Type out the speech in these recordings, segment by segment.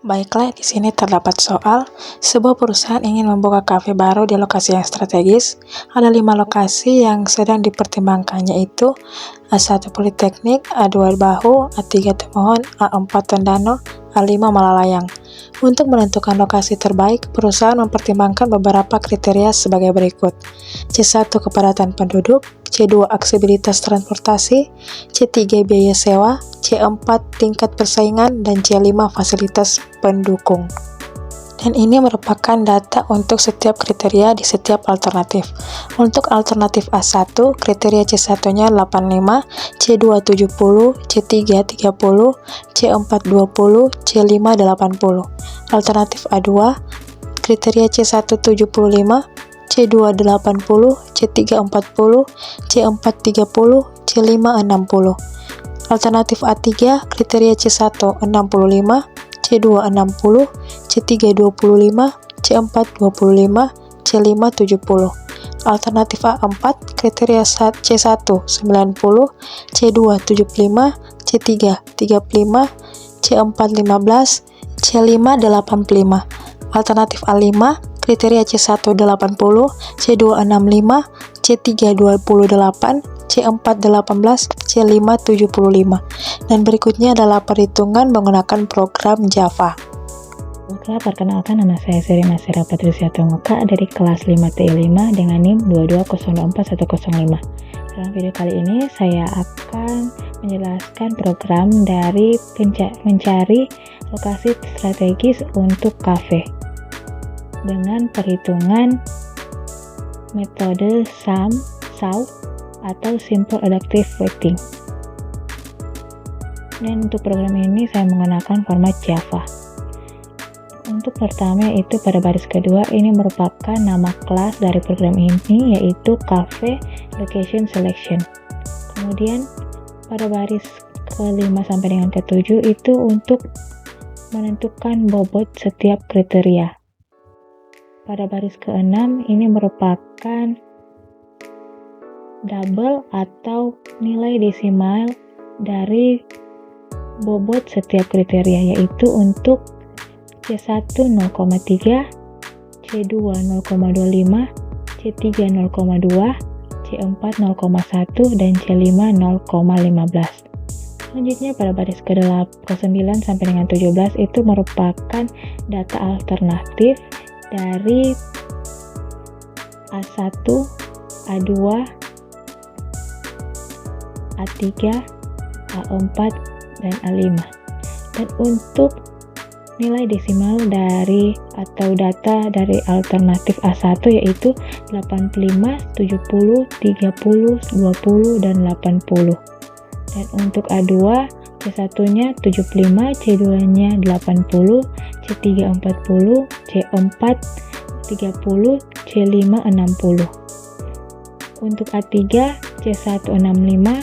Baiklah, di sini terdapat soal, sebuah perusahaan ingin membuka kafe baru di lokasi yang strategis. Ada 5 lokasi yang sedang dipertimbangkan, yaitu A1 Politeknik, A2 Bahu, A3 Tomohon, A4 Tondano, A5 Malalayang. Untuk menentukan lokasi terbaik, perusahaan mempertimbangkan beberapa kriteria sebagai berikut. C1 kepadatan penduduk, C2 aksesibilitas transportasi, C3 biaya sewa, C4 tingkat persaingan, dan C5 fasilitas pendukung. Dan ini merupakan data untuk setiap kriteria di setiap alternatif. Untuk alternatif A1, kriteria C1-nya 85, C2 70, C3 30, C4 20, C5 80. Alternatif A2, kriteria C1 75, C2 80, C3 40, C4 30, C5 60. Alternatif A3, kriteria C1 65, C2 60, C3 25, C4 25, C5 70. Alternatif A4, kriteria C1 90, C2 75, C3 35, C4 15, C5 85. Alternatif A5, kriteria C1 80, C2 65, C3 28, C4 18, C5 75. Dan berikutnya adalah perhitungan menggunakan program Java. Oke, perkenalkan nama saya Sri Masira Patricia Tomoka dari kelas 5TI5 dengan NIM 2204105. Dalam video kali ini saya akan menjelaskan program dari mencari lokasi strategis untuk kafe dengan perhitungan metode SAM/SAW atau Simple Adaptive Weighting. Dan untuk program ini saya menggunakan format Java. Untuk pertama yaitu pada baris kedua, ini merupakan nama kelas dari program ini, yaitu Cafe Location Selection. Kemudian pada baris ke-5 sampai dengan ke-7 itu untuk menentukan bobot setiap kriteria. Pada baris ke-6 ini merupakan double atau nilai desimal dari bobot setiap kriteria, yaitu untuk C1 0,3, C2 0,25, C3 0,2, C4 0,1, dan C5 0,15. Selanjutnya pada baris ke-9 sampai dengan 17 itu merupakan data alternatif dari A1, A2, A3, A4, dan A5. Dan untuk nilai desimal dari atau data dari alternatif A1 yaitu 85, 70, 30, 20, dan 80. Dan untuk A2, C1-nya 75, C2-nya 80, C3 40, C4 30, C5 60. Untuk A3, C1 65,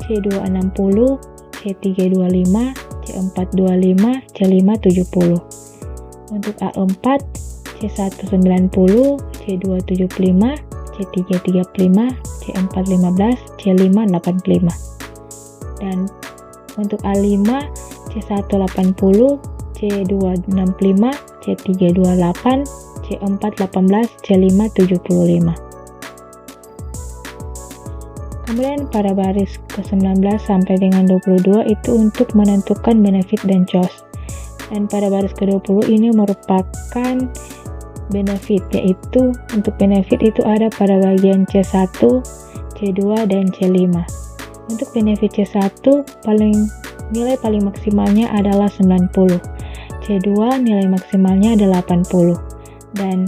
C2 60, C3 25, C4 25, C5 70. Untuk A4, C1 90, C2 75, C3 35, C4 15, C5 85. Dan untuk A5, C1 80, C2 65, C3 28, C4 18, C5 75. Kemudian pada baris ke-19 sampai dengan 22 itu untuk menentukan benefit dan cost. Dan pada baris ke-20 ini merupakan benefit, yaitu untuk benefit itu ada pada bagian C1, C2, dan C5. Untuk benefit C1 nilai paling maksimalnya adalah 90. C2 nilai maksimalnya adalah 80 dan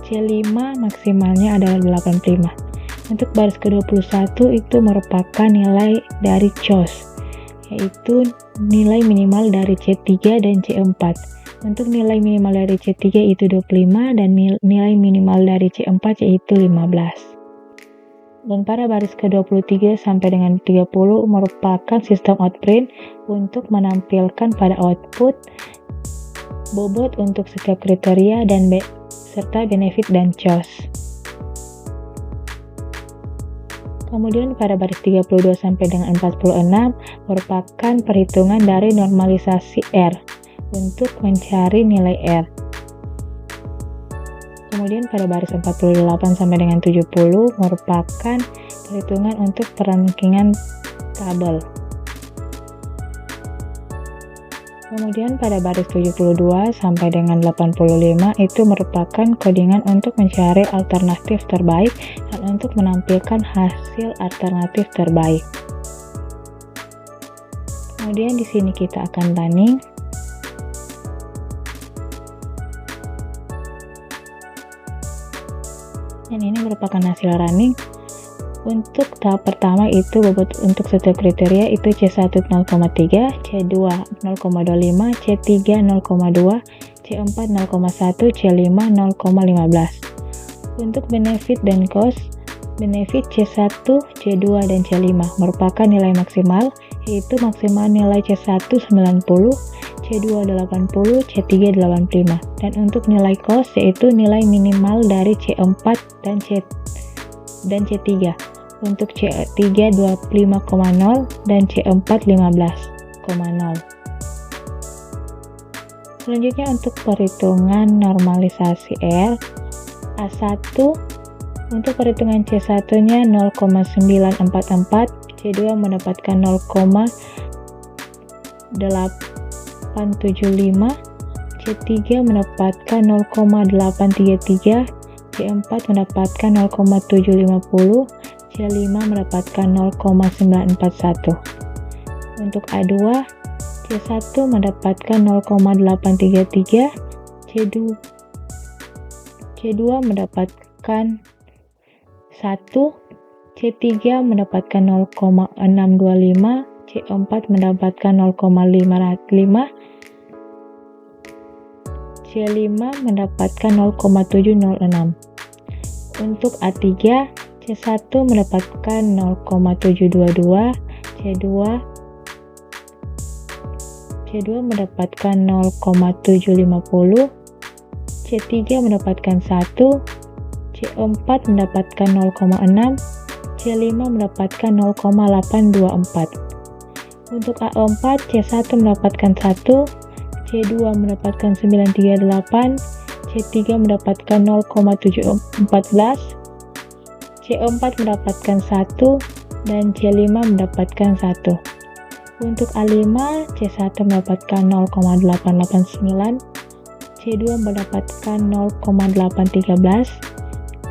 C5 maksimalnya adalah 85. Untuk baris ke-21 itu merupakan nilai dari COS, yaitu nilai minimal dari C3 dan C4. Untuk nilai minimal dari C3 itu 25 dan nilai minimal dari C4 yaitu 15. Dan pada baris ke-23 sampai dengan 30 merupakan sistem outprint untuk menampilkan pada output bobot untuk setiap kriteria dan serta benefit dan cost. Kemudian pada baris 32 sampai dengan 46 merupakan perhitungan dari normalisasi R untuk mencari nilai R. Kemudian pada baris 48 sampai dengan 70 merupakan perhitungan untuk perankingan tabel. Kemudian pada baris 72 sampai dengan 85 itu merupakan codingan untuk mencari alternatif terbaik dan untuk menampilkan hasil alternatif terbaik. Kemudian di sini kita akan running. Dan ini merupakan hasil running. Untuk tahap pertama itu bobot untuk setiap kriteria itu C1 0,3, C2 0,25, C3 0,2, C4 0,1, C5 0,15. Untuk benefit dan cost, benefit C1, C2, dan C5 merupakan nilai maksimal, yaitu maksimal nilai C1 90, C2 80, C3 85. Dan untuk nilai cost yaitu nilai minimal dari C4 dan C3. Untuk C3 25,0 dan C4 15,0. Selanjutnya untuk perhitungan normalisasi R, A1 untuk perhitungan C1 nya 0,944, C2 mendapatkan 0,875, C3 mendapatkan 0,833, C4 mendapatkan 0,750, C5 mendapatkan 0,941. Untuk A2, C1 mendapatkan 0,833, C2 mendapatkan 1, C3 mendapatkan 0,625, C4 mendapatkan 0,55, C5 mendapatkan 0,706. Untuk A3, C1 mendapatkan 0,722, C2 mendapatkan 0,750, C3 mendapatkan 1, C4 mendapatkan 0,6, C5 mendapatkan 0,824. Untuk A4, C1 mendapatkan 1, C2 mendapatkan 938, C3 mendapatkan 0,714, C4 mendapatkan 1, dan C5 mendapatkan 1. Untuk A5, C1 mendapatkan 0,889, C2 mendapatkan 0,813,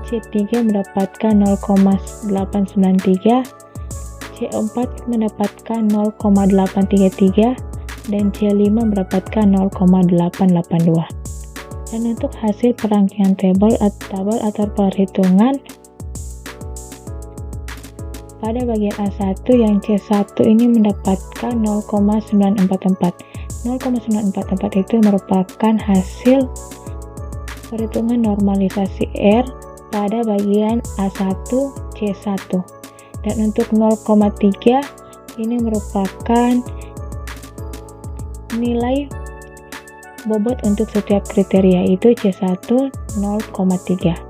C3 mendapatkan 0,893, C4 mendapatkan 0,833, dan C5 mendapatkan 0,882. Dan untuk hasil perangkaian tabel atau perhitungan pada bagian A1 yang C1 ini mendapatkan 0,944. 0,944 itu merupakan hasil perhitungan normalisasi R pada bagian A1 C1. Dan untuk 0,3 ini merupakan nilai bobot untuk setiap kriteria, itu C1 0,3.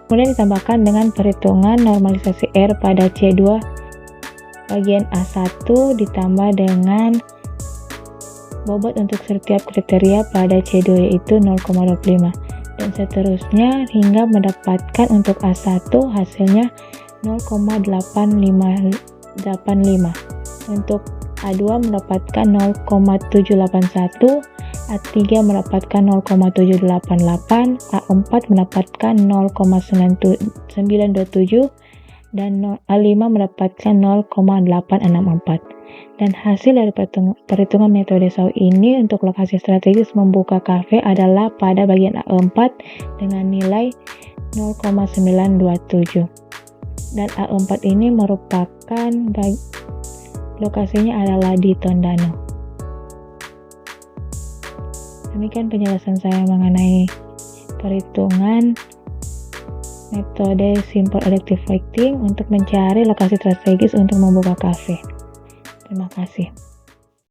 Kemudian ditambahkan dengan perhitungan normalisasi R pada C2 bagian A1 ditambah dengan bobot untuk setiap kriteria pada C2 yaitu 0,25, dan seterusnya hingga mendapatkan untuk A1 hasilnya 0,885. Untuk A2 mendapatkan 0,781, A3 mendapatkan 0,788, A4 mendapatkan 0,927, dan A5 mendapatkan 0,864. Dan hasil dari perhitungan metode SAO ini untuk lokasi strategis membuka kafe adalah pada bagian A4 dengan nilai 0,927. Dan A4 ini merupakan lokasinya adalah di Tondano. Demikian penjelasan saya mengenai perhitungan metode simple adaptive weighting untuk mencari lokasi strategis untuk membuka kafe. Terima kasih.